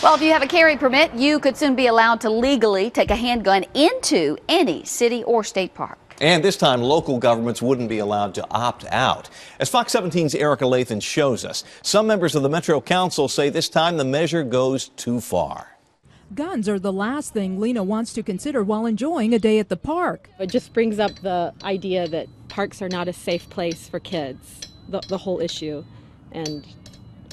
Well, if you have a carry permit, you could soon be allowed to legally take a handgun into any city or state park. And this time, local governments wouldn't be allowed to opt out. As Fox 17's Erika Lathon shows us, some members of the Metro Council say this time the measure goes too far. Guns are the last thing Lena wants to consider while enjoying a day at the park. It just brings up the idea that parks are not a safe place for kids, the whole issue. And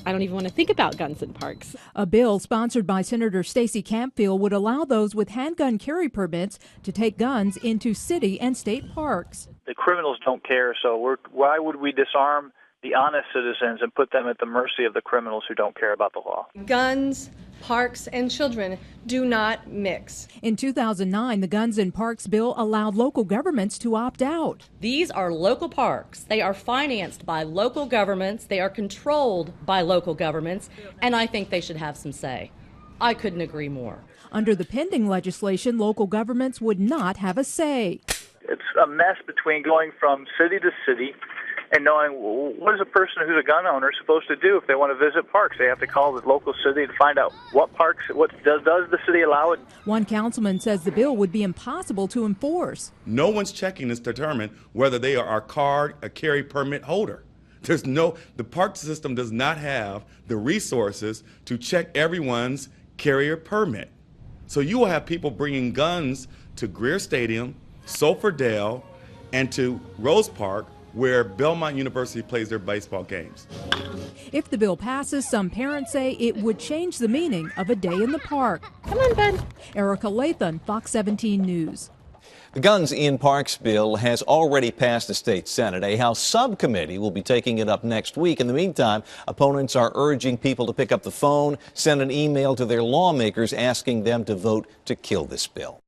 I don't even want to think about guns in parks. A bill sponsored by Senator Stacey Campfield would allow those with handgun carry permits to take guns into city and state parks. The criminals don't care, so why would we disarm the honest citizens and put them at the mercy of the criminals who don't care about the law? Guns, parks, and children do not mix. In 2009, the Guns in Parks bill allowed local governments to opt out. These are local parks. They are financed by local governments. They are controlled by local governments, and I think they should have some say. I couldn't agree more. Under the pending legislation, local governments would not have a say. It's a mess between going from city to city and knowing what is a person who's a gun owner supposed to do if they want to visit parks. They have to call the local city to find out what parks, does the city allow it. One councilman says the bill would be impossible to enforce. No one's checking to determine whether they are a carry permit holder. The park system does not have the resources to check everyone's carrier permit. So you will have people bringing guns to Greer Stadium, Sulphurdale, and to Rose Park, where Belmont University plays their baseball games. If the bill passes, some parents say it would change the meaning of a day in the park. Come on, Ben. Erika Lathon, Fox 17 News. The Guns in Parks bill has already passed the state Senate. A House subcommittee will be taking it up next week. In the meantime, opponents are urging people to pick up the phone, send an email to their lawmakers asking them to vote to kill this bill.